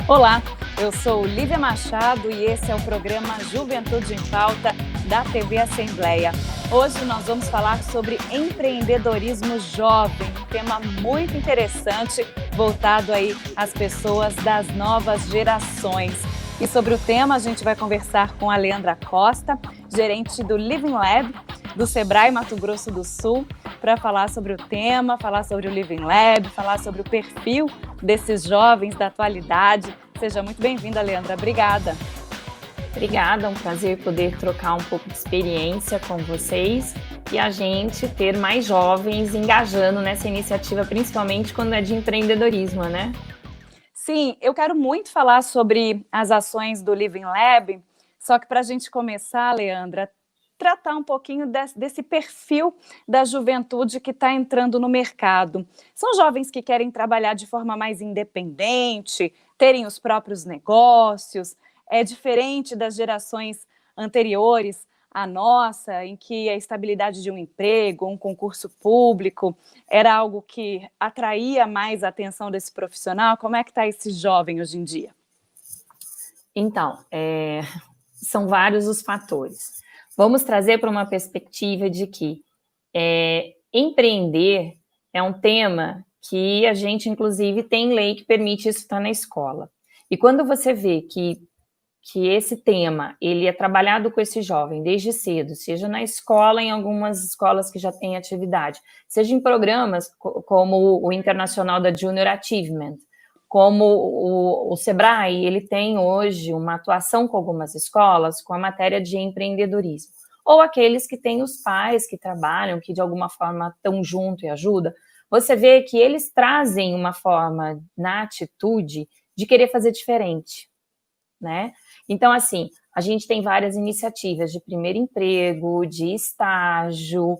Olá, eu sou Lívia Machado e esse é o programa Juventude em Pauta da TV Assembleia. Hoje nós vamos falar sobre empreendedorismo jovem, um tema muito interessante voltado aí às pessoas das novas gerações. E sobre o tema a gente vai conversar com a Leandra Costa, gerente do Living Lab do Sebrae Mato Grosso do Sul, para falar sobre o tema, falar sobre o Living Lab, falar sobre o perfil desses jovens da atualidade. Seja muito bem-vinda, Leandra. Obrigada. Obrigada, é um prazer poder trocar um pouco de experiência com vocês e a gente ter mais jovens engajando nessa iniciativa, principalmente quando é de empreendedorismo, né? Sim, eu quero muito falar sobre as ações do Living Lab, só que para a gente começar, Leandra, tratar um pouquinho desse perfil da juventude que está entrando no mercado. São jovens que querem trabalhar de forma mais independente, terem os próprios negócios, é diferente das gerações anteriores à nossa, em que a estabilidade de um emprego, um concurso público, era algo que atraía mais a atenção desse profissional. Como é que está esse jovem hoje em dia? Então, são vários os fatores. Vamos trazer para uma perspectiva de que empreender é um tema que a gente, inclusive, tem lei que permite isso estar na escola. E quando você vê que esse tema, ele é trabalhado com esse jovem desde cedo, seja na escola, em algumas escolas que já têm atividade, seja em programas como o Internacional da Junior Achievement, como o Sebrae, ele tem hoje uma atuação com algumas escolas com a matéria de empreendedorismo. Ou aqueles que têm os pais que trabalham, que de alguma forma estão junto e ajudam, você vê que eles trazem uma forma na atitude de querer fazer diferente, né? Então, assim, a gente tem várias iniciativas de primeiro emprego, de estágio,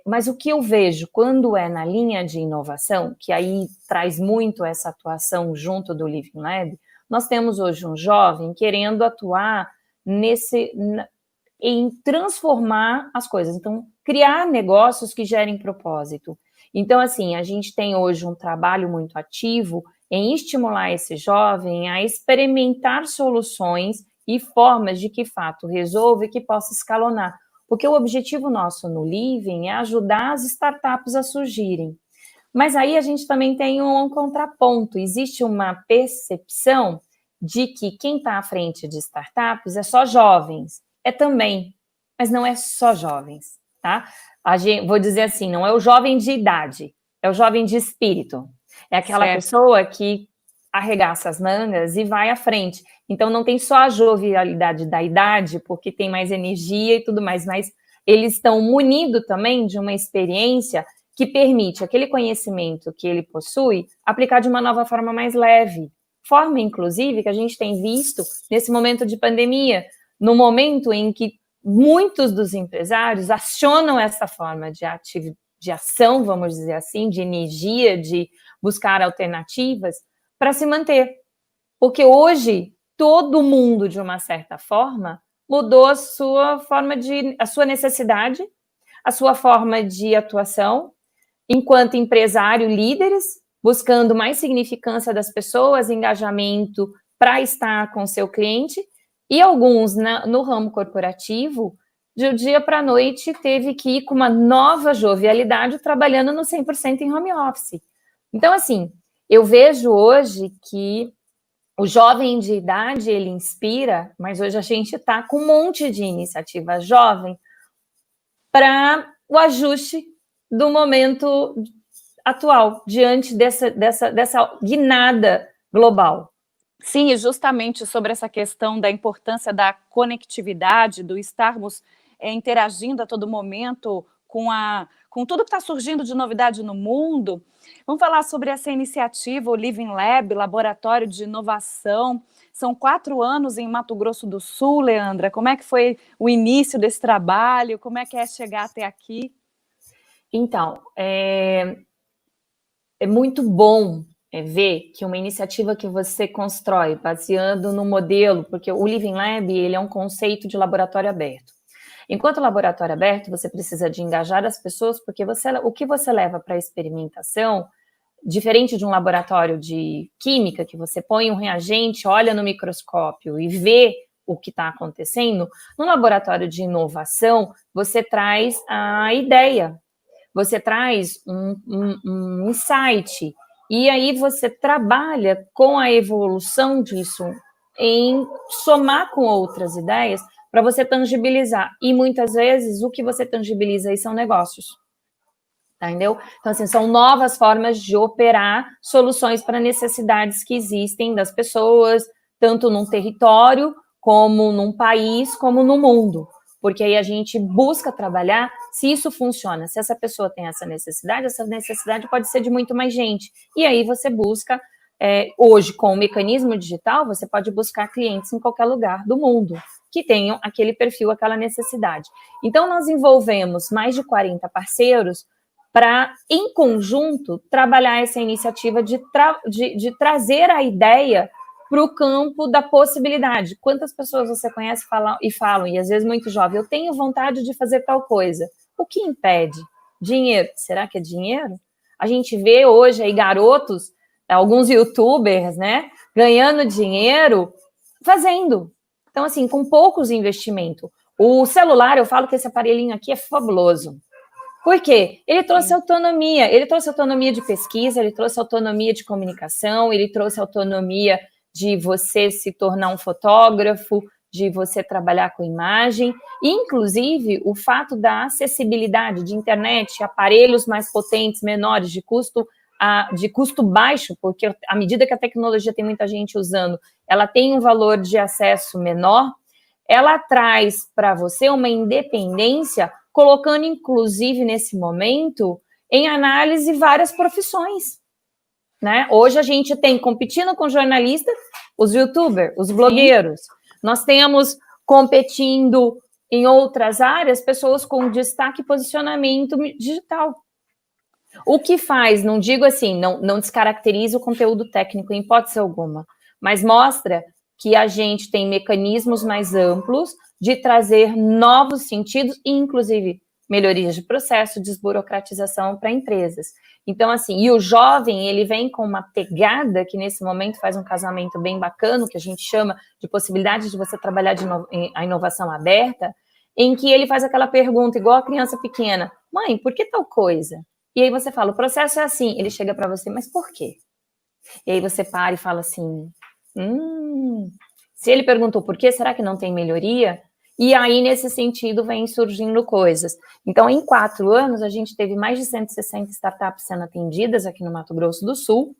mas o que eu vejo quando é na linha de inovação, que aí traz muito essa atuação junto do Living Lab, nós temos hoje um jovem querendo atuar em transformar as coisas, então criar negócios que gerem propósito. Então, assim, a gente tem hoje um trabalho muito ativo em estimular esse jovem a experimentar soluções e formas de que fato resolva e que possa escalonar. Porque o objetivo nosso no Living é ajudar as startups a surgirem. Mas aí a gente também tem um contraponto. Existe uma percepção de que quem está à frente de startups é só jovens. É também, mas não é só jovens, tá? Vou dizer assim, não é o jovem de idade, é o jovem de espírito. É aquela pessoa que arregaça as mangas e vai à frente. Então, não tem só a jovialidade da idade, porque tem mais energia e tudo mais, mas eles estão munidos também de uma experiência que permite aquele conhecimento que ele possui aplicar de uma nova forma mais leve. Forma, inclusive, que a gente tem visto nesse momento de pandemia, no momento em que muitos dos empresários acionam essa forma de ação, vamos dizer assim, de energia, de buscar alternativas para se manter. Porque hoje, todo mundo, de uma certa forma, mudou a sua necessidade, a sua forma de atuação, enquanto empresário, líderes, buscando mais significância das pessoas, engajamento para estar com seu cliente, e alguns no ramo corporativo, de dia para a noite, teve que ir com uma nova jovialidade, trabalhando no 100% em home office. Então, assim, eu vejo hoje que o jovem de idade, ele inspira, mas hoje a gente está com um monte de iniciativa jovem para o ajuste do momento atual, diante dessa guinada global. Sim, e justamente sobre essa questão da importância da conectividade, do estarmos interagindo a todo momento com tudo que está surgindo de novidade no mundo. Vamos falar sobre essa iniciativa, o Living Lab, Laboratório de Inovação. São 4 anos em Mato Grosso do Sul, Leandra. Como é que foi o início desse trabalho? Como é que é chegar até aqui? Então, é muito bom ver que uma iniciativa que você constrói baseando no modelo, porque o Living Lab, ele é um conceito de laboratório aberto. Enquanto laboratório aberto, você precisa de engajar as pessoas, porque o que você leva para a experimentação diferente de um laboratório de química, que você põe um reagente, olha no microscópio e vê o que está acontecendo, no laboratório de inovação, você traz a ideia, você traz um insight, e aí você trabalha com a evolução disso, em somar com outras ideias, para você tangibilizar. E muitas vezes o que você tangibiliza aí são negócios. Entendeu? Então, assim, são novas formas de operar soluções para necessidades que existem das pessoas, tanto num território, como num país, como no mundo. Porque aí a gente busca trabalhar se isso funciona. Se essa pessoa tem essa necessidade pode ser de muito mais gente. E aí você busca, hoje, com o mecanismo digital, você pode buscar clientes em qualquer lugar do mundo que tenham aquele perfil, aquela necessidade. Então, nós envolvemos mais de 40 parceiros para, em conjunto, trabalhar essa iniciativa de trazer a ideia para o campo da possibilidade. Quantas pessoas você conhece falam, e às vezes muito jovem, eu tenho vontade de fazer tal coisa. O que impede? Dinheiro. Será que é dinheiro? A gente vê hoje aí garotos, alguns youtubers, né, ganhando dinheiro fazendo. Então, assim, com poucos investimentos. O celular, eu falo que esse aparelhinho aqui é fabuloso. Por quê? Ele trouxe autonomia de pesquisa, ele trouxe autonomia de comunicação, ele trouxe autonomia de você se tornar um fotógrafo, de você trabalhar com imagem, e, inclusive, o fato da acessibilidade de internet, aparelhos mais potentes, menores, de custo baixo, porque à medida que a tecnologia tem muita gente usando, ela tem um valor de acesso menor, ela traz para você uma independência, colocando, inclusive, nesse momento, em análise várias profissões. Né? Hoje a gente tem, competindo com jornalistas, os youtubers, os blogueiros. Sim. Nós temos, competindo em outras áreas, pessoas com destaque e posicionamento digital. O que faz, não digo assim, não descaracteriza o conteúdo técnico em hipótese alguma, mas mostra que a gente tem mecanismos mais amplos de trazer novos sentidos e, inclusive, melhorias de processo, desburocratização para empresas. Então, assim, e o jovem, ele vem com uma pegada que, nesse momento, faz um casamento bem bacana, que a gente chama de possibilidade de você trabalhar a inovação aberta, em que ele faz aquela pergunta, igual a criança pequena, mãe, por que tal coisa? E aí você fala, o processo é assim, ele chega para você, mas por quê? E aí você para e fala assim, se ele perguntou por quê, será que não tem melhoria? E aí, nesse sentido, vem surgindo coisas. Então, em 4 anos, a gente teve mais de 160 startups sendo atendidas aqui no Mato Grosso do Sul.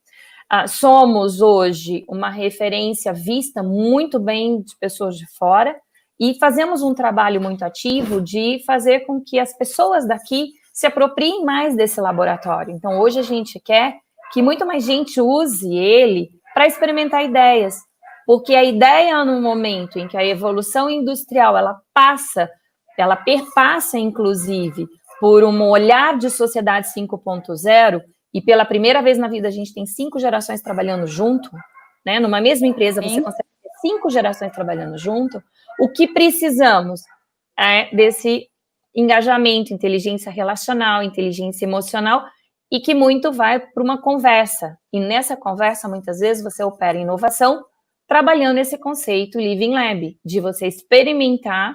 Somos, hoje, uma referência vista muito bem de pessoas de fora e fazemos um trabalho muito ativo de fazer com que as pessoas daqui se apropriem mais desse laboratório. Então, hoje a gente quer que muito mais gente use ele para experimentar ideias, porque a ideia, no momento em que a evolução industrial ela perpassa, inclusive, por um olhar de sociedade 5.0, e pela primeira vez na vida a gente tem 5 gerações trabalhando junto, né? Numa mesma empresa você consegue ter 5 gerações trabalhando junto. O que precisamos é desse engajamento, inteligência relacional, inteligência emocional, e que muito vai para uma conversa. E nessa conversa, muitas vezes, você opera inovação, trabalhando esse conceito Living Lab, de você experimentar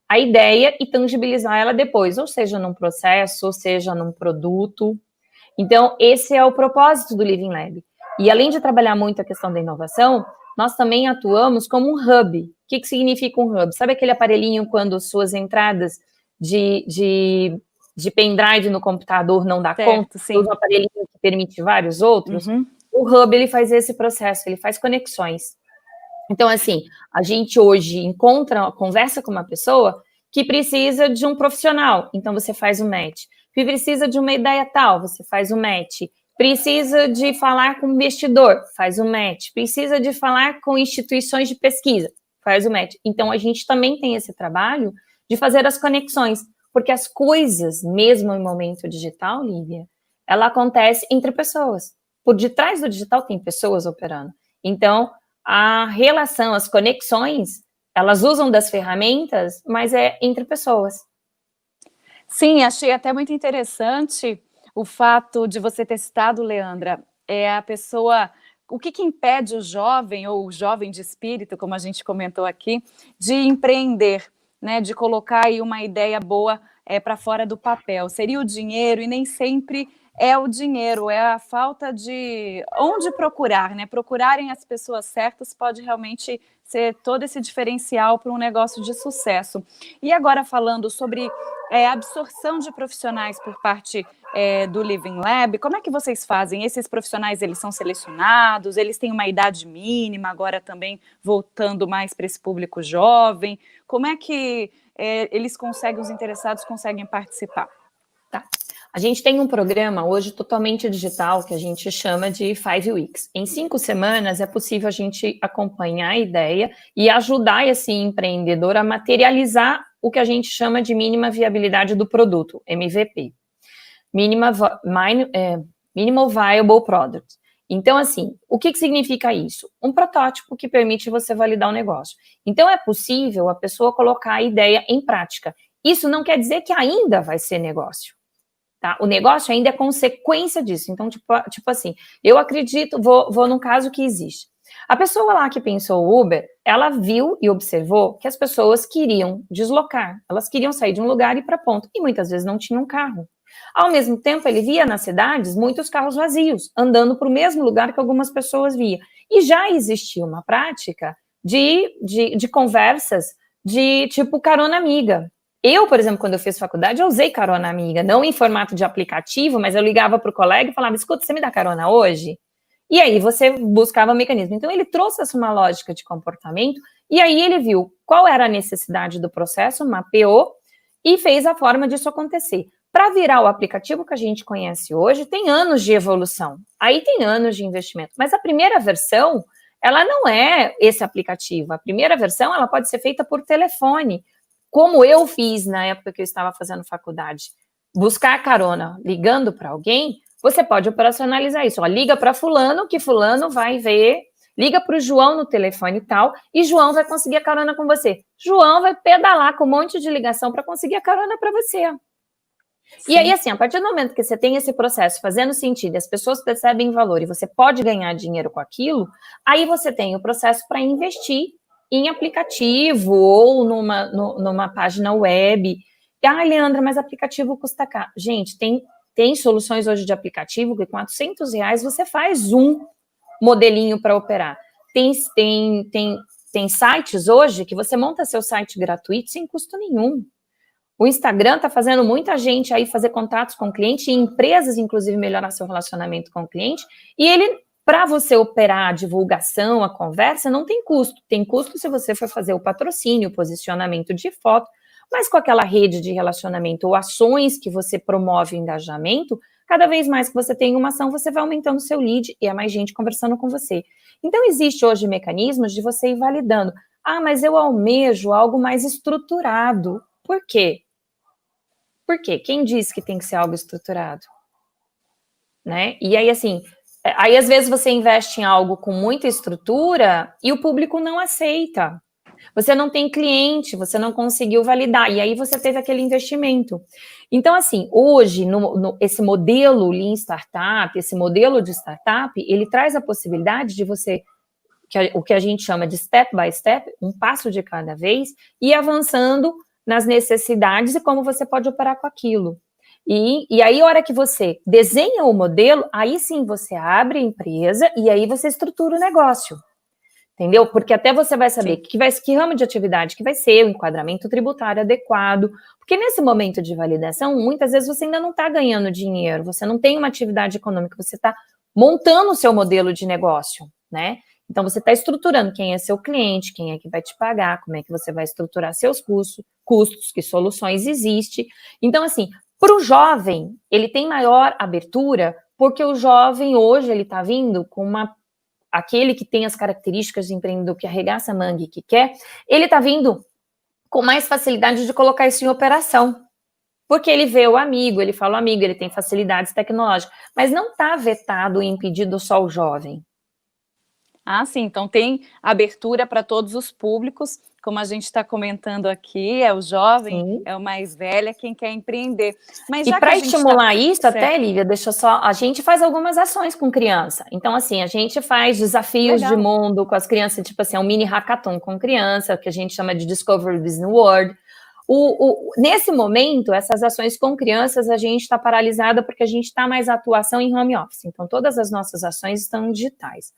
a ideia e tangibilizar ela depois, ou seja, num processo, ou seja, num produto. Então, esse é o propósito do Living Lab. E além de trabalhar muito a questão da inovação, nós também atuamos como um hub. O que significa um hub? Sabe aquele aparelhinho quando suas entradas de pendrive no computador não dá conta? Sim. Usa um aparelhinho que permite vários outros? Uhum. O hub, ele faz esse processo, ele faz conexões. Então, assim, a gente hoje conversa com uma pessoa que precisa de um profissional, então você faz o match. Que precisa de uma ideia tal, você faz o match. Precisa de falar com um investidor, faz o match. Precisa de falar com instituições de pesquisa, faz o match. Então, a gente também tem esse trabalho de fazer as conexões, porque as coisas, mesmo em momento digital, Lívia, ela acontece entre pessoas. Por detrás do digital tem pessoas operando. Então, a relação, as conexões, elas usam das ferramentas, mas é entre pessoas. Sim, achei até muito interessante o fato de você ter citado, Leandra, a pessoa... O que impede o jovem, ou o jovem de espírito, como a gente comentou aqui, de empreender, né, de colocar aí uma ideia boa para fora do papel? Seria o dinheiro, e nem sempre é o dinheiro, é a falta de onde procurar, né? Procurarem as pessoas certas pode realmente ser todo esse diferencial para um negócio de sucesso. E agora falando sobre absorção de profissionais por parte do Living Lab, como é que vocês fazem? Esses profissionais, eles são selecionados, eles têm uma idade mínima, agora também voltando mais para esse público jovem, como é que eles conseguem, os interessados conseguem participar? Tá. A gente tem um programa hoje totalmente digital que a gente chama de 5 Weeks. Em 5 semanas é possível a gente acompanhar a ideia e ajudar esse empreendedor a materializar o que a gente chama de mínima viabilidade do produto, MVP. Minimal Viable Product. Então, assim, o que significa isso? Um protótipo que permite você validar o negócio. Então, é possível a pessoa colocar a ideia em prática. Isso não quer dizer que ainda vai ser negócio. Tá? O negócio ainda é consequência disso. Então, tipo assim, eu acredito, vou num caso que existe. A pessoa lá que pensou o Uber, ela viu e observou que as pessoas queriam deslocar, elas queriam sair de um lugar e ir para ponto, e muitas vezes não tinham carro. Ao mesmo tempo, ele via nas cidades muitos carros vazios, andando para o mesmo lugar que algumas pessoas viam. E já existia uma prática de conversas de tipo carona amiga. Eu, por exemplo, quando eu fiz faculdade, eu usei carona amiga, não em formato de aplicativo, mas eu ligava para o colega e falava, escuta, você me dá carona hoje? E aí você buscava mecanismo. Então, ele trouxe essa uma lógica de comportamento, e aí ele viu qual era a necessidade do processo, mapeou, e fez a forma disso acontecer. Para virar o aplicativo que a gente conhece hoje, tem anos de evolução, aí tem anos de investimento, mas a primeira versão, ela não é esse aplicativo, a primeira versão, ela pode ser feita por telefone, como eu fiz na época que eu estava fazendo faculdade, buscar carona ligando para alguém, você pode operacionalizar isso. Ó, liga para fulano, que fulano vai ver, liga para o João no telefone e tal, e João vai conseguir a carona com você. João vai pedalar com um monte de ligação para conseguir a carona para você. Sim. E aí, assim, a partir do momento que você tem esse processo fazendo sentido, e as pessoas percebem valor e você pode ganhar dinheiro com aquilo, aí você tem o processo para investir em aplicativo ou numa página web. Ah, Leandra, mas aplicativo custa caro. Gente, tem soluções hoje de aplicativo que com R$400 você faz um modelinho para operar. Tem sites hoje que você monta seu site gratuito sem custo nenhum. O Instagram está fazendo muita gente aí fazer contatos com o cliente e empresas, inclusive, melhorar seu relacionamento com o cliente. E ele, para você operar a divulgação, a conversa, não tem custo. Tem custo se você for fazer o patrocínio, o posicionamento de foto, mas com aquela rede de relacionamento ou ações que você promove o engajamento, cada vez mais que você tem uma ação, você vai aumentando o seu lead e é mais gente conversando com você. Então, existe hoje mecanismos de você ir validando. Ah, mas eu almejo algo mais estruturado. Por quê? Por quê? Quem disse que tem que ser algo estruturado? Né? E aí, assim, aí às vezes você investe em algo com muita estrutura e o público não aceita. Você não tem cliente, você não conseguiu validar, e aí você teve aquele investimento. Então, assim, hoje, esse modelo Lean Startup, esse modelo de startup, ele traz a possibilidade de você, o que a gente chama de step by step, um passo de cada vez, e avançando nas necessidades e como você pode operar com aquilo. E aí, a hora que você desenha o modelo, aí sim você abre a empresa e aí você estrutura o negócio. Entendeu? Porque até você vai saber que ramo de atividade que vai ser, o enquadramento tributário adequado. Porque nesse momento de validação, muitas vezes você ainda não está ganhando dinheiro, você não tem uma atividade econômica, você está montando o seu modelo de negócio, né? Então, você está estruturando quem é seu cliente, quem é que vai te pagar, como é que você vai estruturar seus custos, que soluções existem. Então, assim, para o jovem, ele tem maior abertura, porque o jovem hoje, ele está vindo com aquele que tem as características de empreendedor, que arregaça a manga e que quer, ele está vindo com mais facilidade de colocar isso em operação. Porque ele vê o amigo, ele fala o amigo, ele tem facilidades tecnológicas, mas não está vetado e impedido só o jovem. Ah, sim, então tem abertura para todos os públicos, como a gente está comentando aqui, é o jovem, Sim. é o mais velho, é quem quer empreender. Mas E já que a para gente está... estimular isso, até, Lívia, deixa só, a gente faz algumas ações com criança. Então, assim, a gente faz desafios de Legal. mundo com as crianças, tipo assim, um mini hackathon com criança, que a gente chama de Discover Business World. Nesse momento, essas ações com crianças, a gente está paralisada porque a gente está mais atuação em home office. Então, todas as nossas ações estão digitais.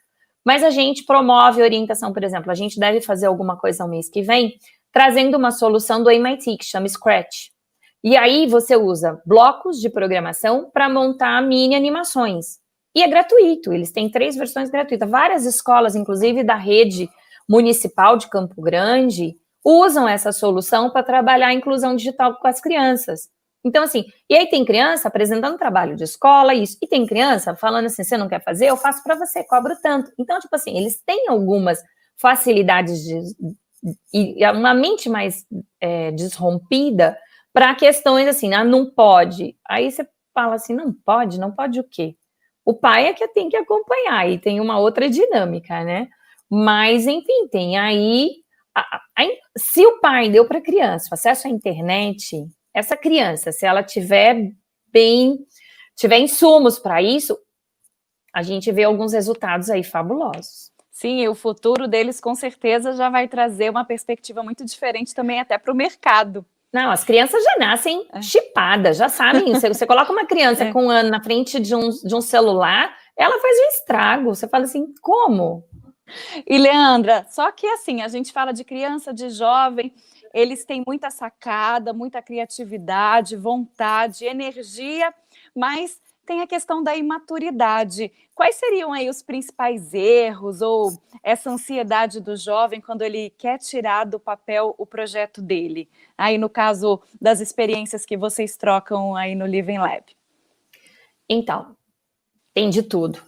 Mas a gente promove orientação, por exemplo, a gente deve fazer alguma coisa no mês que vem, trazendo uma solução do MIT, que chama Scratch. E aí você usa blocos de programação para montar mini animações. E é gratuito, eles têm 3 versões gratuitas. Várias escolas, inclusive da rede municipal de Campo Grande, usam essa solução para trabalhar a inclusão digital com as crianças. Então, assim, e aí tem criança apresentando trabalho de escola, isso, e tem criança falando assim, você não quer fazer? Eu faço para você, cobro tanto. Então, tipo assim, eles têm algumas facilidades e uma mente mais desrompida para questões assim, não pode. Aí você fala assim, não pode o quê? O pai é que tem que acompanhar, e tem uma outra dinâmica, né? Mas, enfim, tem aí... se o pai deu para a criança o acesso à internet, essa criança, se ela tiver insumos para isso, a gente vê alguns resultados aí fabulosos. Sim, e o futuro deles com certeza já vai trazer uma perspectiva muito diferente também até para o mercado. Não, as crianças já nascem chipadas, já sabem. Você coloca uma criança com 1 ano na frente de um celular, ela faz um estrago. Você fala assim, como? E, Leandra, só que assim, a gente fala de criança, de jovem, eles têm muita sacada, muita criatividade, vontade, energia, mas tem a questão da imaturidade. Quais seriam aí os principais erros ou essa ansiedade do jovem quando ele quer tirar do papel o projeto dele? Aí no caso das experiências que vocês trocam aí no Living Lab. Então, tem de tudo.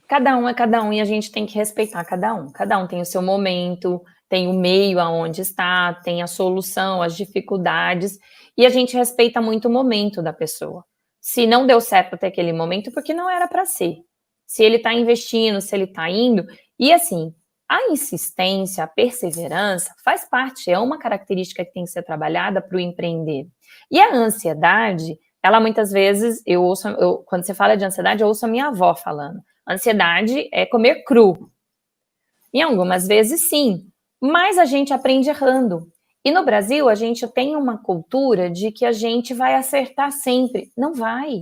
Cada um é cada um e a gente tem que respeitar cada um. Cada um tem o seu momento, tem o meio aonde está, tem a solução, as dificuldades, e a gente respeita muito o momento da pessoa. Se não deu certo até aquele momento, porque não era para ser. Se ele está investindo, se ele está indo, e assim, a insistência, a perseverança faz parte, é uma característica que tem que ser trabalhada para o empreender. E a ansiedade, ela muitas vezes, quando você fala de ansiedade, eu ouço a minha avó falando. Ansiedade é comer cru. E algumas vezes sim, mas a gente aprende errando. E no Brasil a gente tem uma cultura de que a gente vai acertar sempre. Não vai.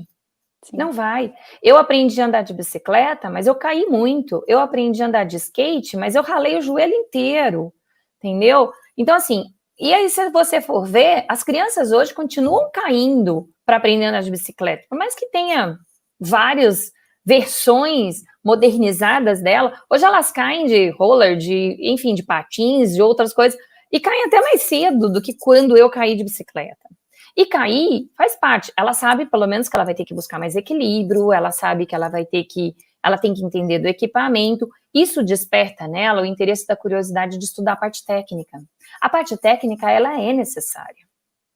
Sim. Não vai. Eu aprendi a andar de bicicleta, mas eu caí muito. Eu aprendi a andar de skate, mas eu ralei o joelho inteiro. Entendeu? Então, assim, e aí se você for ver, as crianças hoje continuam caindo para aprender a andar de bicicleta. Por mais que tenha várias versões modernizadas dela, hoje elas caem de roller, enfim, de patins, de outras coisas, e caem até mais cedo do que quando eu caí de bicicleta. E cair faz parte. Ela sabe, pelo menos, que ela vai ter que buscar mais equilíbrio, ela sabe que ela tem que entender do equipamento. Isso desperta nela o interesse da curiosidade de estudar a parte técnica. A parte técnica, ela é necessária,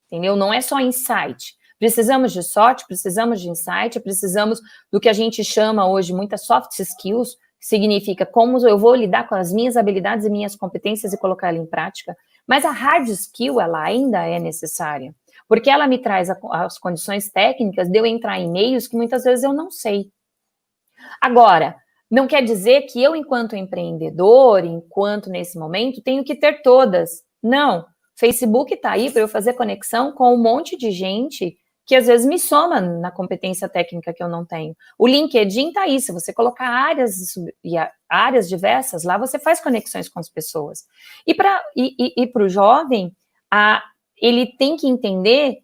entendeu? Não é só insight. Precisamos de sorte, precisamos de insight, precisamos do que a gente chama hoje muitas soft skills, que significa como eu vou lidar com as minhas habilidades e minhas competências e colocar ela em prática. Mas a hard skill, ela ainda é necessária, porque ela me traz as condições técnicas de eu entrar em meios que muitas vezes eu não sei. Agora, não quer dizer que eu, enquanto empreendedor, enquanto nesse momento, tenho que ter todas. Não. Facebook está aí para eu fazer conexão com um monte de gente que às vezes me soma na competência técnica que eu não tenho. O LinkedIn está aí, se você colocar áreas diversas lá, você faz conexões com as pessoas. E para o jovem, ele tem que entender,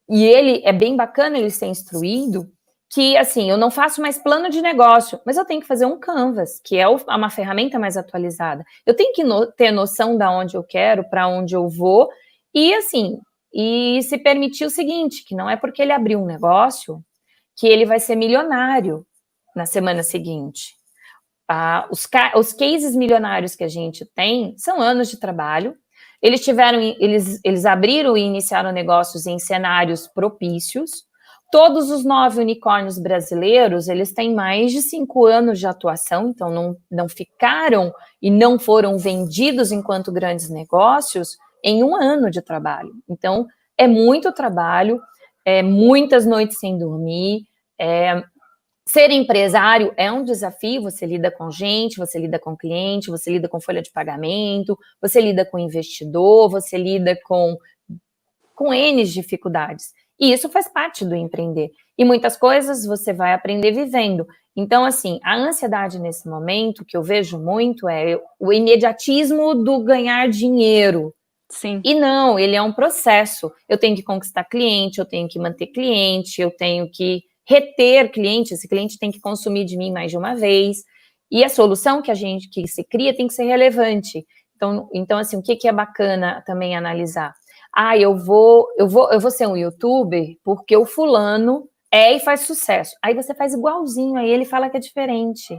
e ele é bem bacana ele ser instruído, que assim, eu não faço mais plano de negócio, mas eu tenho que fazer um Canvas, que é uma ferramenta mais atualizada. Eu tenho que ter noção de onde eu quero, para onde eu vou, e assim, e se permitir o seguinte, que não é porque ele abriu um negócio que ele vai ser milionário na semana seguinte. Os cases milionários que a gente tem são anos de trabalho. Eles abriram e iniciaram negócios em cenários propícios, Todos os 9 unicórnios brasileiros, eles têm mais de 5 anos de atuação, então não ficaram e não foram vendidos enquanto grandes negócios em 1 ano de trabalho. Então, é muito trabalho, muitas noites sem dormir, ser empresário é um desafio, você lida com gente, você lida com cliente, você lida com folha de pagamento, você lida com investidor, você lida com N dificuldades. E isso faz parte do empreender. E muitas coisas você vai aprender vivendo. Então, assim, a ansiedade nesse momento, que eu vejo muito, é o imediatismo do ganhar dinheiro. Sim. E não, ele é um processo. Eu tenho que conquistar cliente, eu tenho que manter cliente, eu tenho que reter cliente, esse cliente tem que consumir de mim mais de uma vez. E a solução que se cria tem que ser relevante. Então assim, o que é bacana também analisar? Eu vou ser um youtuber porque o fulano e faz sucesso. Aí você faz igualzinho, aí ele fala que é diferente.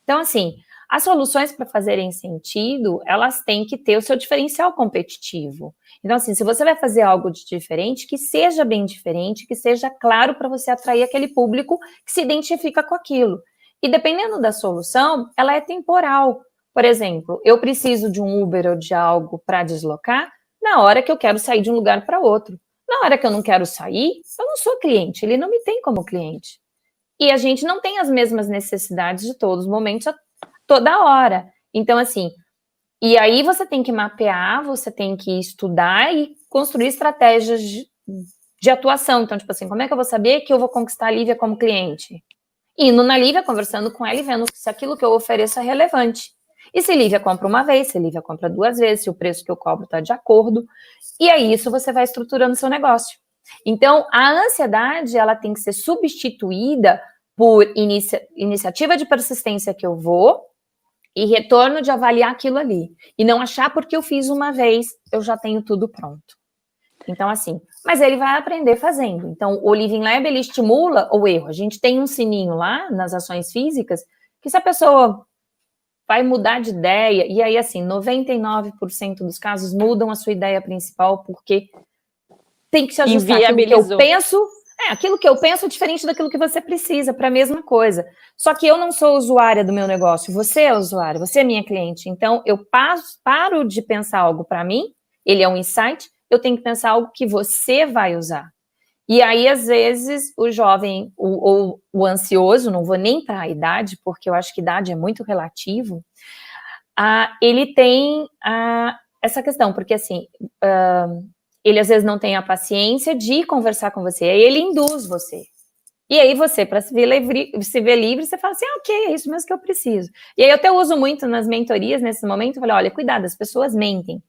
Então, assim, as soluções para fazerem sentido, elas têm que ter o seu diferencial competitivo. Então, assim, se você vai fazer algo de diferente, que seja bem diferente, que seja claro para você atrair aquele público que se identifica com aquilo. E dependendo da solução, ela é temporal. Por exemplo, eu preciso de um Uber ou de algo para deslocar na hora que eu quero sair de um lugar para outro. Na hora que eu não quero sair, eu não sou cliente, ele não me tem como cliente. E a gente não tem as mesmas necessidades de todos os momentos, toda hora. Então, assim, e aí você tem que mapear, você tem que estudar e construir estratégias de atuação. Então, tipo assim, como é que eu vou saber que eu vou conquistar a Lívia como cliente? Indo na Lívia, conversando com ela e vendo se aquilo que eu ofereço é relevante. E se Lívia compra uma vez, se Lívia compra 2 vezes, se o preço que eu cobro está de acordo. E aí, isso você vai estruturando o seu negócio. Então, a ansiedade, ela tem que ser substituída por iniciativa de persistência que eu vou e retorno de avaliar aquilo ali. E não achar porque eu fiz uma vez, eu já tenho tudo pronto. Então, assim, mas ele vai aprender fazendo. Então, o Living Lab, ele estimula o erro. A gente tem um sininho lá, nas ações físicas, que se a pessoa vai mudar de ideia, e aí, assim, 99% dos casos mudam a sua ideia principal, porque tem que se ajustar aquilo que eu penso. Aquilo que eu penso é diferente daquilo que você precisa para a mesma coisa. Só que eu não sou usuária do meu negócio, você é usuária, você é minha cliente. Então, eu paro de pensar algo para mim, ele é um insight, eu tenho que pensar algo que você vai usar. E aí, às vezes, o jovem, ou o ansioso, não vou nem para a idade, porque eu acho que idade é muito relativo, ele tem essa questão, porque assim, ele às vezes não tem a paciência de conversar com você, aí ele induz você. E aí você, para se ver livre, você fala assim, ok, é isso mesmo que eu preciso. E aí eu até uso muito nas mentorias, nesse momento, eu falo, olha, cuidado, as pessoas mentem.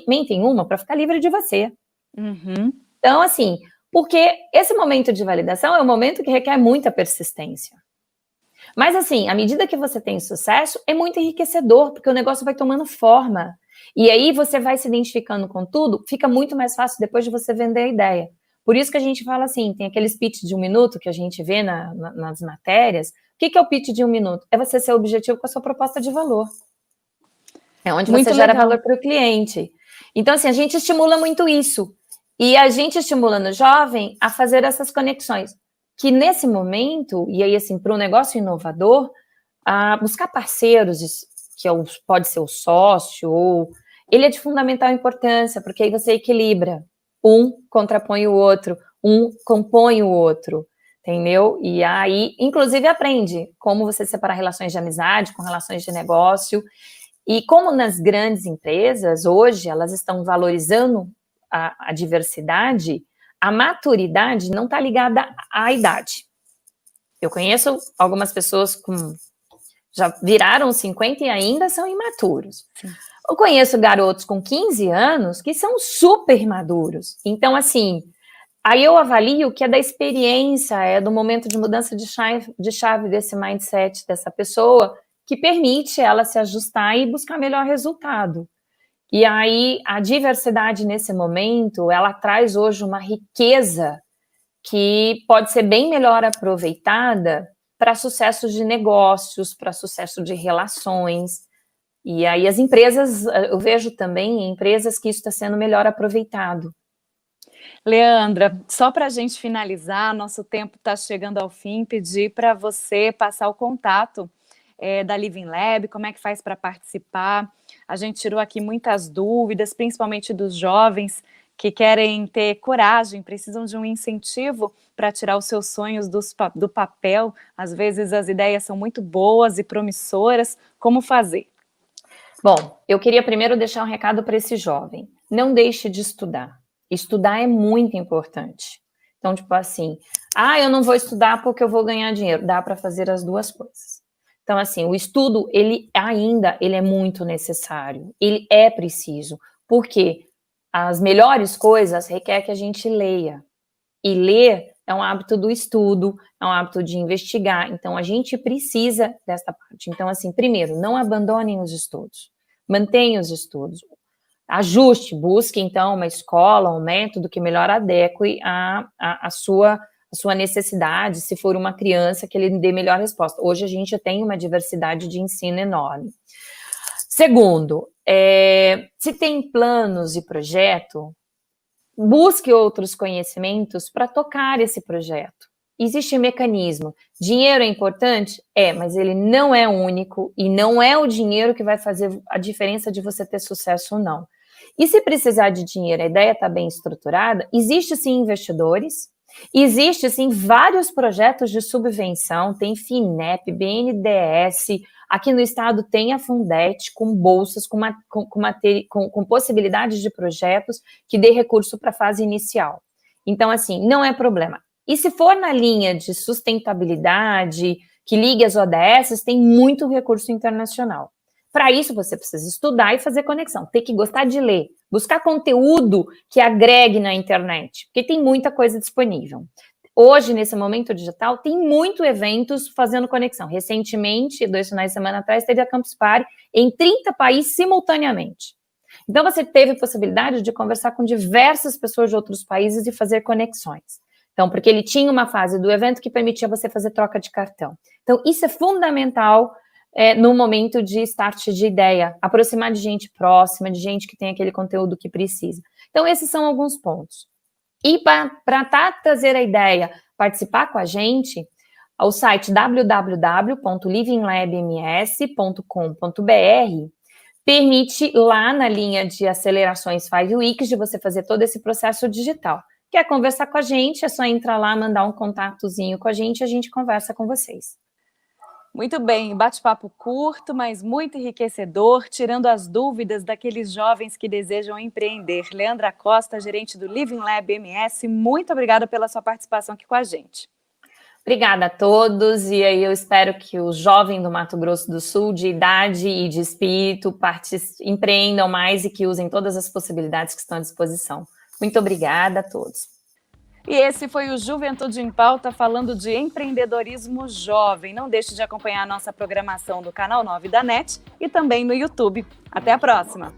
Mentem uma para ficar livre de você. Uhum. Então, assim, porque esse momento de validação é um momento que requer muita persistência. Mas, assim, à medida que você tem sucesso, é muito enriquecedor, porque o negócio vai tomando forma. E aí você vai se identificando com tudo, fica muito mais fácil depois de você vender a ideia. Por isso que a gente fala assim, tem aqueles pitch de 1 minuto que a gente vê nas matérias. O que é o pitch de 1 minuto? É você ser objetivo com a sua proposta de valor. É onde você gera valor para o cliente. Então, assim, a gente estimula muito isso. E a gente estimula no jovem a fazer essas conexões. Que nesse momento, e aí assim, para um negócio inovador, buscar parceiros, que pode ser o sócio, ou ele é de fundamental importância, porque aí você equilibra. Um contrapõe o outro, um compõe o outro, entendeu? E aí, inclusive, aprende como você separar relações de amizade com relações de negócio. E como nas grandes empresas, hoje, elas estão valorizando a diversidade, a maturidade não está ligada à idade. Eu conheço algumas pessoas que já viraram 50 e ainda são imaturos. Sim. Eu conheço garotos com 15 anos que são super maduros. Então, assim, aí eu avalio que é da experiência, é do momento de mudança de chave desse mindset dessa pessoa que permite ela se ajustar e buscar melhor resultado. E aí, a diversidade nesse momento, ela traz hoje uma riqueza que pode ser bem melhor aproveitada para sucesso de negócios, para sucesso de relações. E aí as empresas, eu vejo também empresas que isso está sendo melhor aproveitado. Leandra, só para a gente finalizar, nosso tempo está chegando ao fim, pedir para você passar o contato da Living Lab, como é que faz para participar. A gente tirou aqui muitas dúvidas, principalmente dos jovens que querem ter coragem, precisam de um incentivo para tirar os seus sonhos do papel. Às vezes as ideias são muito boas e promissoras. Como fazer? Bom, eu queria primeiro deixar um recado para esse jovem. Não deixe de estudar. Estudar é muito importante. Então, tipo assim, eu não vou estudar porque eu vou ganhar dinheiro. Dá para fazer as duas coisas. Então, assim, o estudo, ele é muito necessário. Ele é preciso. Porque as melhores coisas requer que a gente leia. E ler é um hábito do estudo, é um hábito de investigar. Então, a gente precisa dessa parte. Então, assim, primeiro, não abandonem os estudos. Mantenha os estudos. Ajuste, busque, então, uma escola, um método que melhor adeque a sua necessidade, se for uma criança, que ele dê melhor resposta. Hoje a gente tem uma diversidade de ensino enorme. Segundo, se tem planos e projeto, busque outros conhecimentos para tocar esse projeto. Existe mecanismo. Dinheiro é importante? Mas ele não é único e não é o dinheiro que vai fazer a diferença de você ter sucesso ou não. E se precisar de dinheiro, a ideia está bem estruturada, existe sim investidores, existe sim vários projetos de subvenção, tem FINEP, BNDES, aqui no estado tem a Fundete com bolsas, com possibilidades de projetos que dê recurso para a fase inicial. Então, assim, não é problema. E se for na linha de sustentabilidade, que ligue as ODS, tem muito recurso internacional. Para isso, você precisa estudar e fazer conexão. Tem que gostar de ler, buscar conteúdo que agregue na internet, porque tem muita coisa disponível. Hoje, nesse momento digital, tem muitos eventos fazendo conexão. Recentemente, 2 finais de semana atrás, teve a Campus Party em 30 países simultaneamente. Então, você teve a possibilidade de conversar com diversas pessoas de outros países e fazer conexões. Então, porque ele tinha uma fase do evento que permitia você fazer troca de cartão. Então, isso é fundamental no momento de start de ideia, aproximar de gente próxima, de gente que tem aquele conteúdo que precisa. Então, esses são alguns pontos. E para trazer a ideia, participar com a gente, o site www.livinglabms.com.br permite lá na linha de acelerações 5 Weeks de você fazer todo esse processo digital. Quer conversar com a gente? É só entrar lá, mandar um contatozinho com a gente conversa com vocês. Muito bem, bate-papo curto, mas muito enriquecedor, tirando as dúvidas daqueles jovens que desejam empreender. Leandra Costa, gerente do Living Lab MS, muito obrigada pela sua participação aqui com a gente. Obrigada a todos, e aí eu espero que os jovens do Mato Grosso do Sul, de idade e de espírito, empreendam mais e que usem todas as possibilidades que estão à disposição. Muito obrigada a todos. E esse foi o Juventude em Pauta, falando de empreendedorismo jovem. Não deixe de acompanhar a nossa programação do Canal 9 da NET e também no YouTube. Até a próxima!